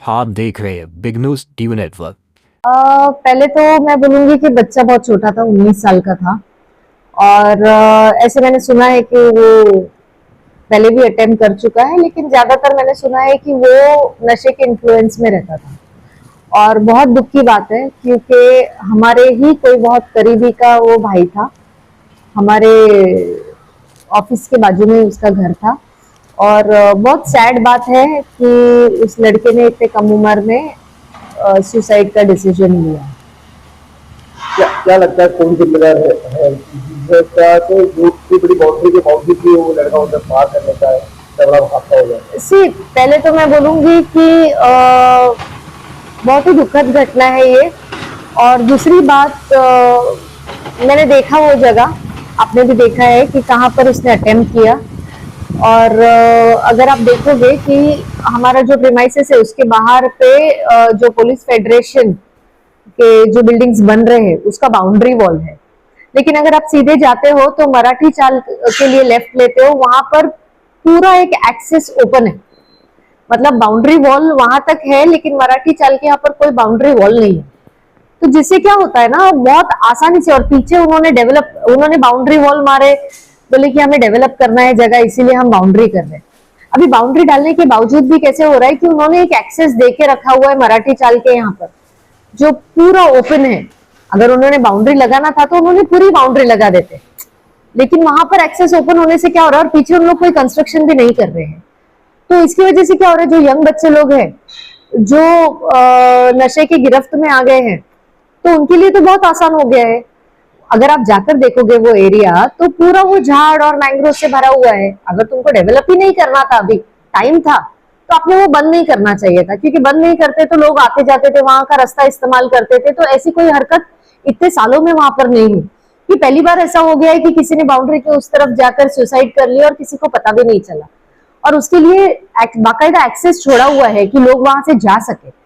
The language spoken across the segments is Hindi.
आप देख रहे हैं बिग न्यूज टीवी नेटवर्क। पहले तो मैं बोलूंगी कि बच्चा बहुत छोटा था, 19 साल का था। और ऐसे मैंने सुना है कि वो पहले भी अटेम्प्ट कर चुका है, लेकिन ज्यादातर मैंने सुना है कि वो नशे के इन्फ्लुएंस में रहता था। और बहुत दुख की बात है, क्योंकि हमारे ही कोई बहुत करीबी का वो भाई था। हमारे ऑफिस के बाजू में उसका घर था। और बहुत सैड बात है कि उस लड़के ने इतने कम उम्र में सुसाइड का डिसीजन लिया। क्या क्या लगता है कौन जिम्मेदार है? क्या तो जो इतनी बड़ी बाउंड्री के बावजूद भी वो लड़का उधर पार कर लेता है, झगड़ा हादसा हो जाता है। सी पहले तो मैं बोलूंगी कि बहुत ही दुखद घटना है ये। और दूसरी बात, मैंने देखा वो जगह, आपने भी देखा है कि कहाँ पर उसने अटेम्प्ट किया। और अगर आप देखोगे कि हमारा जो प्रीमाइसेस है उसके बाहर पे जो पुलिस फेडरेशन के जो बिल्डिंग्स बन रहे हैं उसका बाउंड्री वॉल है। लेकिन अगर आप सीधे जाते हो तो मराठी चाल के लिए लेफ्ट लेते हो, वहां पर पूरा एक एक्सेस ओपन है। मतलब बाउंड्री वॉल वहां तक है, लेकिन मराठी चाल के यहाँ पर कोई बाउंड्री वॉल नहीं है। तो जिससे क्या होता है ना, बहुत आसानी से, और पीछे उन्होंने बाउंड्री वॉल मारे, बोले कि हमें डेवलप करना है जगह, इसीलिए हम बाउंड्री कर रहे हैं। अभी बाउंड्री डालने के बावजूद भी कैसे हो रहा है कि उन्होंने एक एक्सेस दे के रखा हुआ है मराठी चाल के यहाँ पर, जो पूरा ओपन है। अगर उन्होंने बाउंड्री लगाना था तो उन्होंने पूरी बाउंड्री लगा देते, लेकिन वहां पर एक्सेस ओपन होने से क्या हो रहा है, और पीछे उन लोग कोई कंस्ट्रक्शन भी नहीं कर रहे हैं। तो इसकी वजह से क्या हो रहा है, जो यंग बच्चे लोग हैं जो नशे की गिरफ्त में आ गए हैं, तो उनके लिए तो बहुत आसान हो गया है। अगर आप जाकर देखोगे वो एरिया, तो पूरा वो झाड़ और मैंग्रोव से भरा हुआ है। अगर तुमको डेवलप ही नहीं करना था, अभी टाइम था, तो आपने वो बंद नहीं करना चाहिए था। क्योंकि बंद नहीं करते तो लोग आते जाते थे, वहां का रास्ता इस्तेमाल करते थे। तो ऐसी कोई हरकत इतने सालों में वहां पर नहीं हुई। कि पहली बार ऐसा हो गया है कि किसी ने बाउंड्री के उस तरफ जाकर सुसाइड कर लिया और किसी को पता भी नहीं चला। और उसके लिए बाकायदा एक्सेस छोड़ा हुआ है कि लोग वहां से जा सके।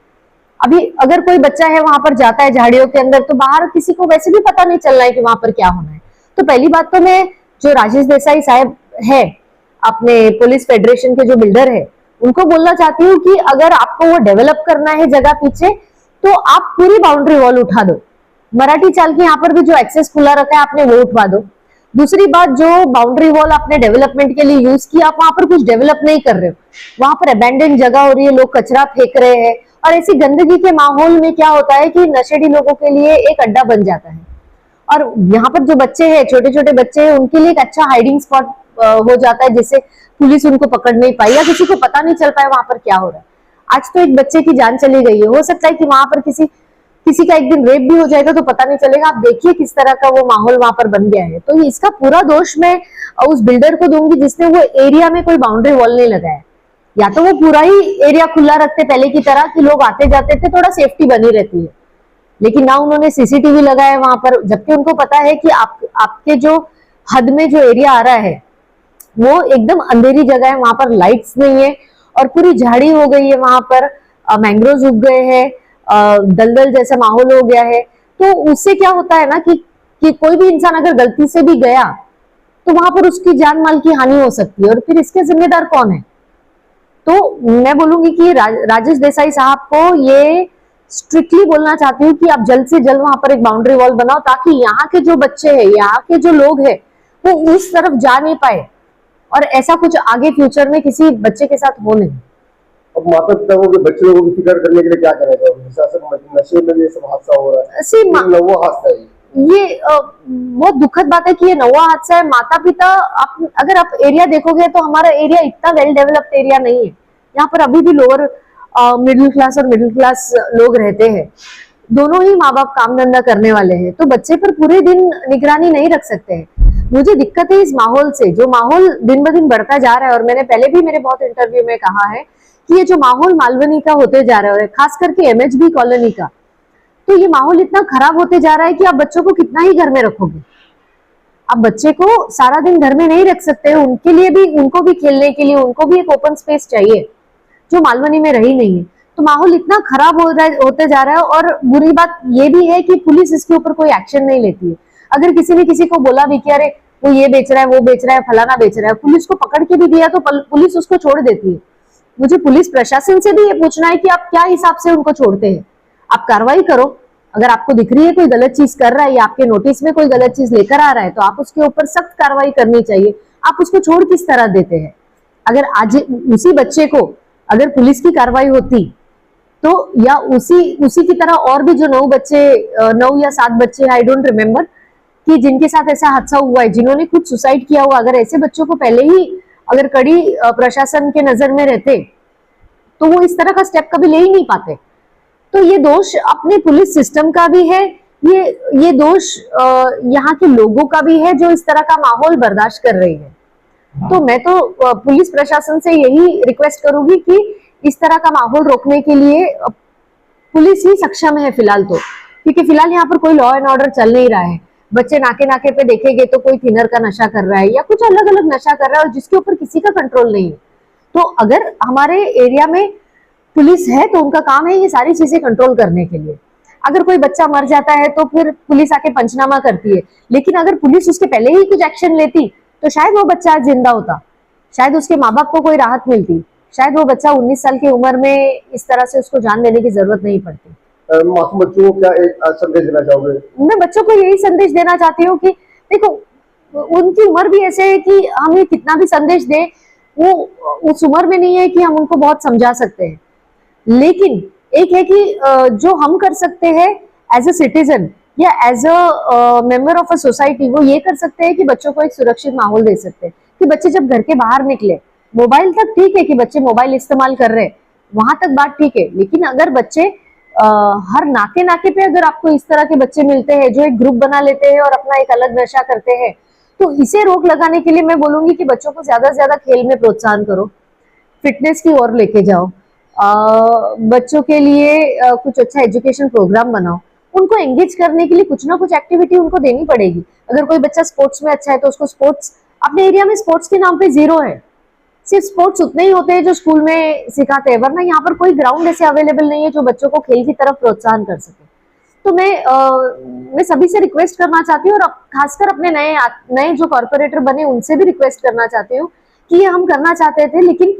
अभी अगर कोई बच्चा है वहां पर जाता है झाड़ियों के अंदर, तो बाहर किसी को वैसे भी पता नहीं चल रहा है कि वहां पर क्या होना है। तो पहली बात तो मैं, जो राजेश देसाई साहब है, अपने पुलिस फेडरेशन के जो बिल्डर है, उनको बोलना चाहती हूँ कि अगर आपको वो डेवलप करना है जगह पीछे, तो आप पूरी बाउंड्री वॉल उठा दो। मराठी चाल के यहाँ पर भी जो एक्सेस खुला रखा है, आपने वो उठवा दो। दूसरी बात, जो बाउंड्री वॉल आपने डेवलपमेंट के लिए यूज किया, आप वहां पर कुछ डेवलप नहीं कर रहे हो। वहां पर अबेंडन जगह हो रही है, लोग कचरा फेंक रहे हैं। और ऐसी गंदगी के माहौल में क्या होता है कि नशेड़ी लोगों के लिए एक अड्डा बन जाता है। और यहाँ पर जो बच्चे हैं, छोटे छोटे बच्चे हैं, उनके लिए एक अच्छा हाइडिंग स्पॉट हो जाता है, जिससे पुलिस उनको पकड़ नहीं पाई या किसी को पता नहीं चल पाए वहां पर क्या हो रहा है। आज तो एक बच्चे की जान चली गई है, हो सकता है कि वहां पर किसी का एक दिन रेप भी हो जाएगा तो पता नहीं चलेगा। आप देखिए किस तरह का वो माहौल वहां पर बन गया है। तो इसका पूरा दोष मैं उस बिल्डर को दूंगी जिसने वो एरिया में कोई बाउंड्री वॉल नहीं लगाया। या तो वो पूरा ही एरिया खुला रखते पहले की तरह, कि लोग आते जाते थे, थोड़ा सेफ्टी बनी रहती है। लेकिन ना उन्होंने सीसीटीवी लगाया वहां पर, जबकि उनको पता है कि आपके जो हद में जो एरिया आ रहा है वो एकदम अंधेरी जगह है, वहां पर लाइट्स नहीं है और पूरी झाड़ी हो गई है, वहां पर मैंग्रोव उग गए हैं, दलदल जैसा माहौल हो गया है। तो उससे क्या होता है ना कि कोई भी इंसान अगर गलती से भी गया तो वहां पर उसकी जान माल की हानि हो सकती है, और फिर इसके जिम्मेदार कौन है? तो मैं बोलूंगी कि राजेश देसाई साहब को ये स्ट्रिक्टली बोलना चाहती हूँ कि आप जल्द से जल्द वहां पर एक बाउंड्री वॉल बनाओ, ताकि यहाँ के जो बच्चे हैं, यहाँ के जो लोग हैं, वो उस तरफ जा नहीं पाए और ऐसा कुछ आगे फ्यूचर में किसी बच्चे के साथ हो नहीं। अब माता पिता को बच्चे लोगों की फिक्र करने के लिए क्या करेगा? नशे में ये सब हादसा हो रहा है, वो हादसा है। ये बहुत दुखद बात है कि ये नवा हादसा है। माता पिता, अगर आप एरिया देखोगे तो हमारा एरिया इतना वेल डेवलप्ड एरिया नहीं है। यहाँ पर अभी भी लोअर मिडिल क्लास और मिडिल क्लास लोग रहते हैं। दोनों ही माँ बाप काम धंधा करने वाले हैं, तो बच्चे पर पूरे दिन निगरानी नहीं रख सकते हैं। मुझे दिक्कत है इस माहौल से, जो माहौल दिन ब दिन बढ़ता जा रहा है। और मैंने पहले भी मेरे बहुत इंटरव्यू में कहा है कि ये जो माहौल मालवनी का होते जा रहा है, खास करके एमएचबी कॉलोनी का, तो ये माहौल इतना खराब होते जा रहा है कि आप बच्चों को कितना ही घर में रखोगे। आप बच्चे को सारा दिन घर में नहीं रख सकते। उनके लिए भी, उनको भी खेलने के लिए, उनको भी एक ओपन स्पेस चाहिए, जो मालवनी में रही नहीं है। तो माहौल इतना खराब होते जा रहा है। और बुरी बात ये भी है कि पुलिस इसके ऊपर कोई एक्शन नहीं लेती है। अगर किसी ने किसी को बोला भी कि अरे वो ये बेच रहा है, वो बेच रहा है, फलाना बेच रहा है, पुलिस को पकड़ के भी दिया तो पुलिस उसको छोड़ देती है। मुझे पुलिस प्रशासन से भी ये पूछना है कि आप क्या हिसाब से उनको छोड़ते हैं। आप कार्रवाई करो, अगर आपको दिख रही है कोई गलत चीज कर रहा है या आपके नोटिस में कोई गलत चीज लेकर आ रहा है तो आप उसके ऊपर सख्त कार्रवाई करनी चाहिए। आप उसको छोड़ किस तरह देते हैं? अगर आज उसी बच्चे को अगर पुलिस की कार्रवाई होती तो या उसी की तरह और भी जो 9 या 7 बच्चे आई डोंट रिमेम्बर कि जिनके साथ ऐसा हादसा हुआ है, जिन्होंने खुद सुसाइड किया हुआ, अगर ऐसे बच्चों को पहले ही अगर कड़ी प्रशासन के नजर में रहते तो वो इस तरह का स्टेप कभी ले ही नहीं पाते। तो ये दोष अपने पुलिस सिस्टम का भी है, ये दोष यहाँ के लोगों का भी है जो इस तरह का माहौल बर्दाश्त कर रही है। तो मैं तो पुलिस प्रशासन से यही रिक्वेस्ट करूंगी कि इस तरह का माहौल रोकने के लिए पुलिस ही सक्षम है फिलहाल तो, क्योंकि फिलहाल यहाँ पर कोई लॉ एंड ऑर्डर चल नहीं रहा है। बच्चे नाके नाके पे देखेंगे तो कोई थिनर का नशा कर रहा है या कुछ अलग अलग नशा कर रहा है और जिसके ऊपर किसी का कंट्रोल नहीं है। तो अगर हमारे एरिया में पुलिस है तो उनका काम है ये सारी चीजें कंट्रोल करने के लिए। अगर कोई बच्चा मर जाता है तो फिर पुलिस आके पंचनामा करती है, लेकिन अगर पुलिस उसके पहले ही कुछ एक्शन लेती तो शायद वो बच्चा आज जिंदा होता, शायद उसके माँ बाप को कोई राहत मिलती, शायद वो बच्चा 19 साल की उम्र में इस तरह से उसको जान देने की जरूरत नहीं पड़ती। मासूम बच्चों को क्या एक संदेश देना चाहोगे? मैं बच्चों को यही संदेश देना चाहती हूँ कि देखो उनकी उम्र भी ऐसे है कि हमें कितना भी संदेश दे वो उस उम्र में नहीं है कि हम उनको बहुत समझा सकते हैं, लेकिन एक है कि जो हम कर सकते हैं एज अ सिटीजन या as a member of a society वो ये कर सकते हैं कि बच्चों को एक सुरक्षित माहौल दे सकते हैं कि बच्चे जब घर के बाहर निकले, मोबाइल तक ठीक है कि बच्चे मोबाइल इस्तेमाल कर रहे हैं वहां तक बात ठीक है, लेकिन अगर बच्चे हर नाके नाके पे अगर आपको इस तरह के बच्चे मिलते हैं जो एक ग्रुप बना लेते हैं और अपना एक अलग नशा करते हैं तो इसे रोक लगाने के लिए मैं बोलूंगी कि बच्चों को ज्यादा से ज्यादा खेल में प्रोत्साहन करो, फिटनेस की ओर लेके जाओ, बच्चों के लिए कुछ अच्छा एजुकेशन प्रोग्राम बनाओ, उनको एंगेज करने के लिए कुछ ना कुछ एक्टिविटी उनको देनी पड़ेगी। अगर कोई बच्चा स्पोर्ट्स में अच्छा है तो उसको स्पोर्ट्स, अपने एरिया में स्पोर्ट्स के नाम पे जीरो है, सिर्फ स्पोर्ट्स उतने ही होते हैं जो स्कूल में सिखाते हैं, वरना यहाँ पर कोई ग्राउंड ऐसे अवेलेबल नहीं है जो बच्चों को खेल की तरफ प्रोत्साहन कर सके। तो मैं सभी से रिक्वेस्ट करना चाहती हूँ और खासकर अपने नए जो कॉर्पोरेटर बने उनसे भी रिक्वेस्ट करना चाहती हूँ कि ये हम करना चाहते थे, लेकिन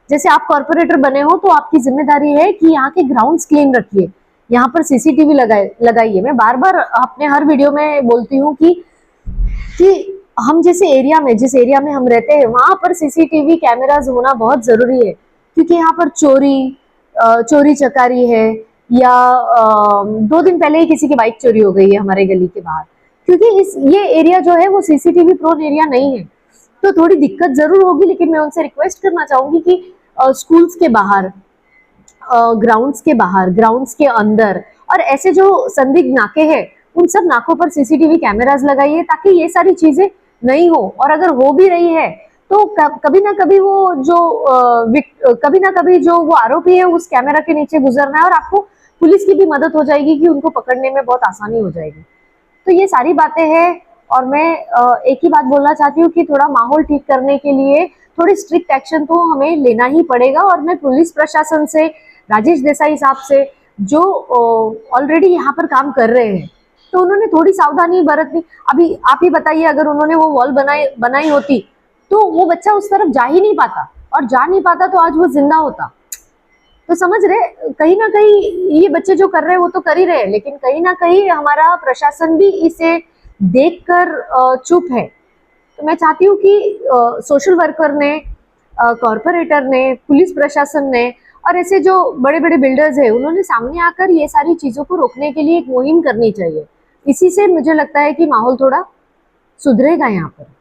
जैसे आप कॉर्पोरेटर बने हो तो आपकी जिम्मेदारी है कि यहाँ के ग्राउंड्स क्लीन रखिए, यहाँ पर सीसीटीवी लगाइए। मैं बार बार अपने हर वीडियो में बोलती हूँ कि हम जिस एरिया में हम रहते हैं वहां पर सीसीटीवी कैमरास होना बहुत जरूरी है, क्योंकि यहाँ पर चोरी चकारी है या 2 दिन पहले ही किसी की बाइक चोरी हो गई है हमारे गली के बाहर, क्योंकि ये एरिया जो है वो सीसीटीवी प्रोन एरिया नहीं है। तो थोड़ी दिक्कत जरूर होगी, लेकिन मैं उनसे रिक्वेस्ट करना चाहूंगी कि स्कूल्स के बाहर, ग्राउंड्स के बाहर, ग्राउंड्स के अंदर और ऐसे जो संदिग्ध नाके हैं उन सब नाकों पर सीसीटीवी कैमरास लगाइए ताकि ये सारी चीजें नहीं हो, और अगर हो भी रही है तो कभी ना कभी जो वो आरोपी है उस कैमरा के नीचे गुजरना है और आपको पुलिस की भी मदद हो जाएगी कि उनको पकड़ने में बहुत आसानी हो जाएगी। तो ये सारी बातें हैं और मैं एक ही बात बोलना चाहती हूँ कि थोड़ा माहौल ठीक करने के लिए थोड़ी स्ट्रिक्ट एक्शन तो हमें लेना ही पड़ेगा। और मैं पुलिस प्रशासन से, राजेश देसाई साहब से जो ऑलरेडी यहाँ पर काम कर रहे हैं तो उन्होंने थोड़ी सावधानी बरतनी। अभी आप ही बताइए, अगर उन्होंने वो वॉल बनाई होती तो वो बच्चा उस तरफ जा ही नहीं पाता, और जा नहीं पाता तो आज वो जिंदा होता। तो समझ रहे, कहीं ना कहीं ये बच्चे जो कर रहे हैं वो तो कर ही रहे हैं, लेकिन कहीं ना कहीं हमारा प्रशासन भी इसे देखकर चुप है। तो मैं चाहती हूँ कि सोशल वर्कर ने, कॉर्पोरेटर ने, पुलिस प्रशासन ने और ऐसे जो बड़े बड़े बिल्डर्स हैं उन्होंने सामने आकर ये सारी चीजों को रोकने के लिए एक मुहिम करनी चाहिए। इसी से मुझे लगता है कि माहौल थोड़ा सुधरेगा यहाँ पर।